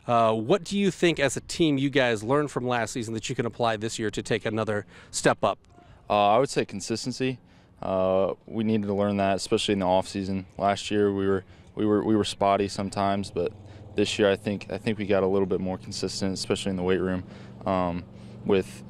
What do you think as a team you guys learned from last season that you can apply this year to take another step up? I would say consistency. We needed to learn that, especially in the off season. Last year we were spotty sometimes, but this year I think we got a little bit more consistent, especially in the weight room, with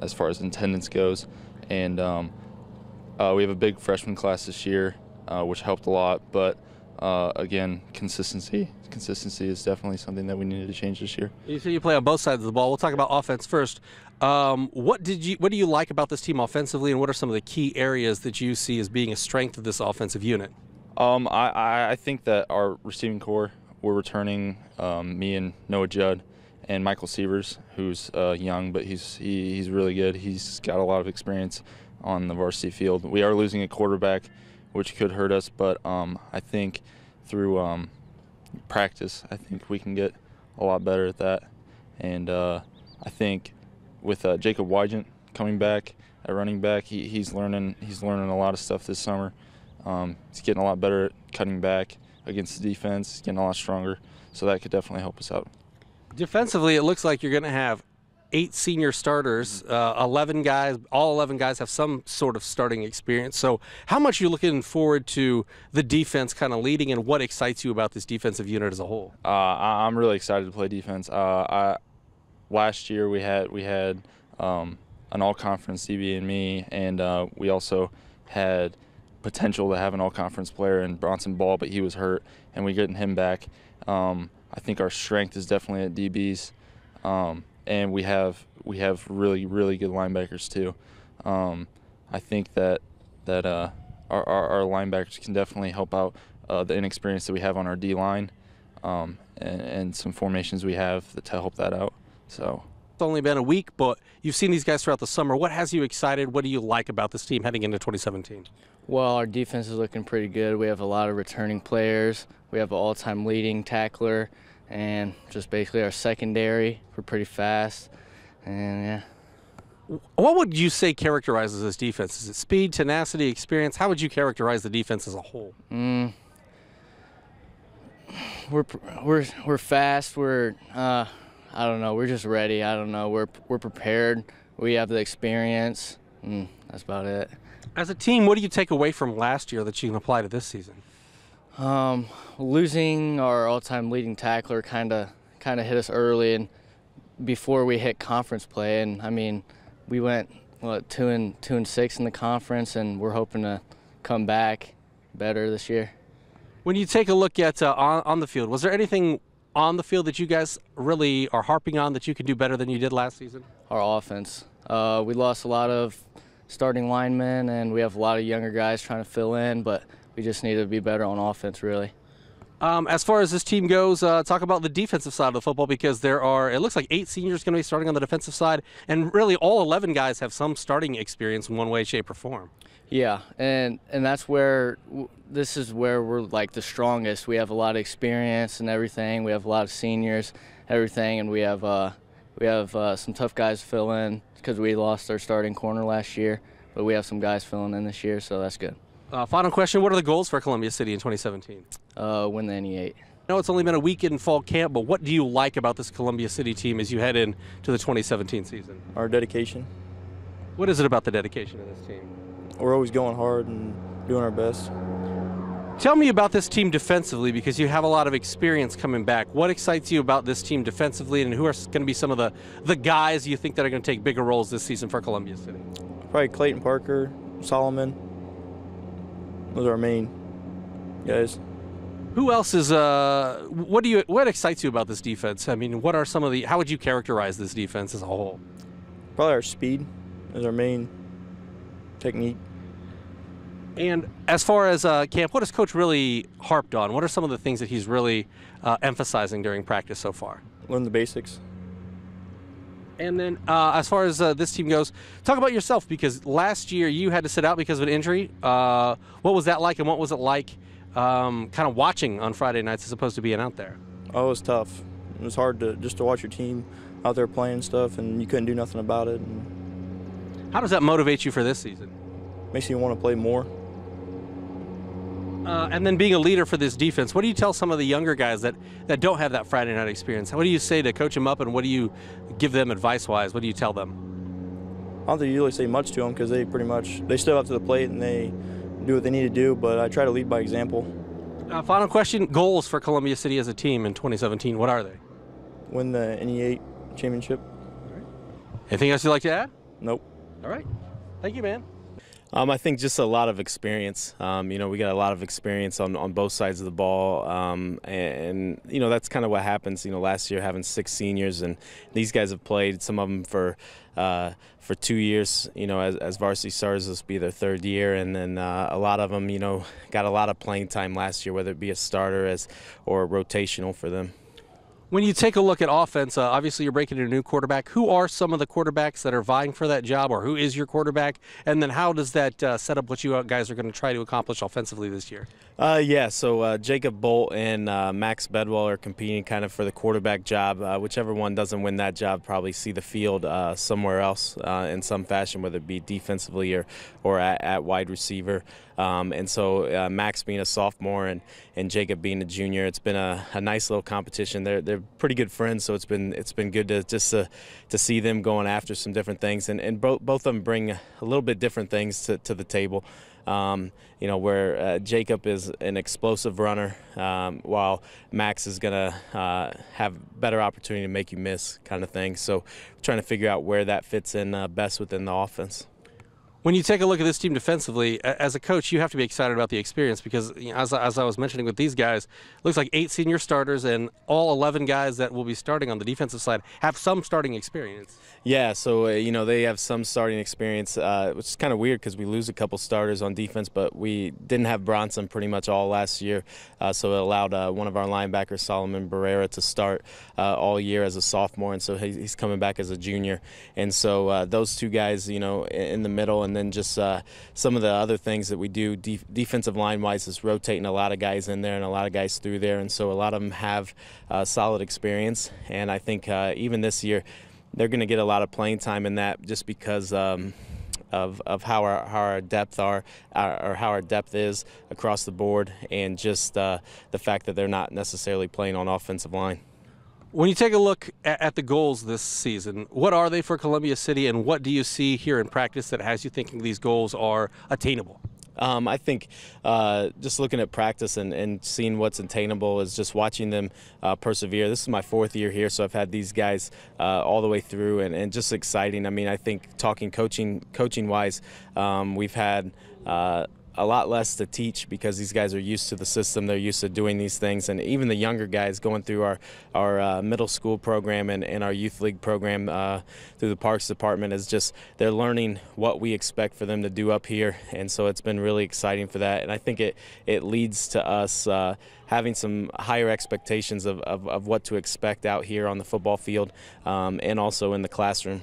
as far as attendance goes. And we have a big freshman class this year, which helped a lot. But again, consistency is definitely something that we needed to change this year. You say you play on both sides of the ball. We'll talk about offense first. What do you like about this team offensively, and what are some of the key areas that you see as being a strength of this offensive unit? I think that our receiving core, we're returning me and Noah Judd and Michael Sievers, who's young, but he's really good. He's got a lot of experience on the varsity field. We are losing a quarterback, which could hurt us, but I think through practice, I think we can get a lot better at that. And I think with Jacob Wygant coming back at running back, he's learning a lot of stuff this summer. He's getting a lot better at cutting back against the defense. He's getting a lot stronger, so that could definitely help us out. Defensively, it looks like you're going to have 8 senior starters, 11 guys. All 11 guys have some sort of starting experience. So how much are you looking forward to the defense kind of leading, and what excites you about this defensive unit as a whole? I'm really excited to play defense. Last year we had an all-conference DB in me, and we also had potential to have an all-conference player in Bronson Ball, but he was hurt, and we're getting him back. I think our strength is definitely at DBs. And we have really good linebackers too. I think that our linebackers can definitely help out the inexperience that we have on our D line, and some formations we have to help that out. So it's only been a week, but you've seen these guys throughout the summer. What has you excited? What do you like about this team heading into 2017? Well, our defense is looking pretty good. We have a lot of returning players. We have an all-time leading tackler. And just basically our secondary, we're pretty fast, and yeah. What would you say characterizes this defense? Is it speed, tenacity, experience? How would you characterize the defense as a whole? We're fast. We're I don't know. We're just ready. I don't know. We're prepared. We have the experience. That's about it. As a team, what do you take away from last year that you can apply to this season? Losing our all-time leading tackler kind of hit us early, and before we hit conference play. And I mean, we went 2-6 in the conference, and we're hoping to come back better this year. When you take a look at on the field, was there anything on the field that you guys really are harping on that you can do better than you did last season? Our offense. We lost a lot of starting linemen, and we have a lot of younger guys trying to fill in, but we just need to be better on offense, really. As far as this team goes, talk about the defensive side of the football, because it looks like 8 seniors going to be starting on the defensive side, and really all 11 guys have some starting experience in one way, shape, or form. Yeah, and that's where this is where we're like the strongest. We have a lot of experience and everything. We have a lot of seniors, everything, and we have some tough guys to fill in because we lost our starting corner last year, but we have some guys filling in this year, so that's good. Final question, what are the goals for Columbia City in 2017? Win the NE8. I know it's only been a week in fall camp, but what do you like about this Columbia City team as you head into the 2017 season? Our dedication. What is it about the dedication of this team? We're always going hard and doing our best. Tell me about this team defensively, because you have a lot of experience coming back. What excites you about this team defensively, and who are going to be some of the guys you think that are going to take bigger roles this season for Columbia City? Probably Clayton Parker, Solomon. Those are our main guys. Who else is what excites you about this defense? I mean, what are some of how would you characterize this defense as a whole? Probably our speed is our main technique. And as far as camp, what has Coach really harped on? What are some of the things that he's really emphasizing during practice so far? Learn the basics. And then as far as this team goes, talk about yourself, because last year you had to sit out because of an injury. What was that like, and what was it like kind of watching on Friday nights as opposed to being out there? Oh, it was tough. It was hard to watch your team out there playing stuff, and you couldn't do nothing about it. And how does that motivate you for this season? makes you want to play more. And then being a leader for this defense, what do you tell some of the younger guys that don't have that Friday night experience? What do you say to coach them up, and what do you give them advice-wise? What do you tell them? I don't think you really say much to them because they step up to the plate and they do what they need to do, but I try to lead by example. Final question, goals for Columbia City as a team in 2017, what are they? Win the NE8 championship. Anything else you'd like to add? Nope. All right. Thank you, man. I think just a lot of experience. We got a lot of experience on both sides of the ball, and that's kind of what happens. Last year having 6 seniors, and these guys have played, some of them for 2 years. As varsity starters, this will be their 3rd year, and then a lot of them, got a lot of playing time last year, whether it be a starter or rotational for them. When you take a look at offense, obviously you're breaking in a new quarterback. Who are some of the quarterbacks that are vying for that job, or who is your quarterback? And then how does that set up what you guys are going to try to accomplish offensively this year? So Jacob Bolt and Max Bedwell are competing kind of for the quarterback job. Whichever one doesn't win that job probably see the field somewhere else in some fashion, whether it be defensively or at wide receiver. And so Max being a sophomore and Jacob being a junior, it's been a nice little competition. They're pretty good friends, so it's been good to just to see them going after some different things, and both of them bring a little bit different things to the table. Where Jacob is an explosive runner, while Max is going to have better opportunity to make you miss kind of thing. So we're trying to figure out where that fits in best within the offense. When you take a look at this team defensively, as a coach, you have to be excited about the experience because, as I was mentioning with these guys, it looks like 8 senior starters and all 11 guys that will be starting on the defensive side have some starting experience. Yeah, so they have some starting experience, which is kind of weird because we lose a couple starters on defense, but we didn't have Bronson pretty much all last year, so it allowed one of our linebackers, Solomon Barrera, to start all year as a sophomore, and so he's coming back as a junior. And so those 2 guys, in the middle, and then just some of the other things that we do defensive line-wise is rotating a lot of guys in there and a lot of guys through there, and so a lot of them have solid experience. And I think even this year they're going to get a lot of playing time in that just because of how our depth or how our depth is across the board, and just the fact that they're not necessarily playing on offensive line. When you take a look at the goals this season, what are they for Columbia City, and what do you see here in practice that has you thinking these goals are attainable? I think just looking at practice and seeing what's attainable is just watching them persevere. This is my 4th year here, so I've had these guys all the way through, and just exciting. I mean, I think talking coaching-wise, we've had a lot less to teach because these guys are used to the system. They're used to doing these things, and even the younger guys going through our middle school program and our youth league program through the Parks Department is just they're learning what we expect for them to do up here, and so it's been really exciting for that. And I think it leads to us having some higher expectations of what to expect out here on the football field and also in the classroom.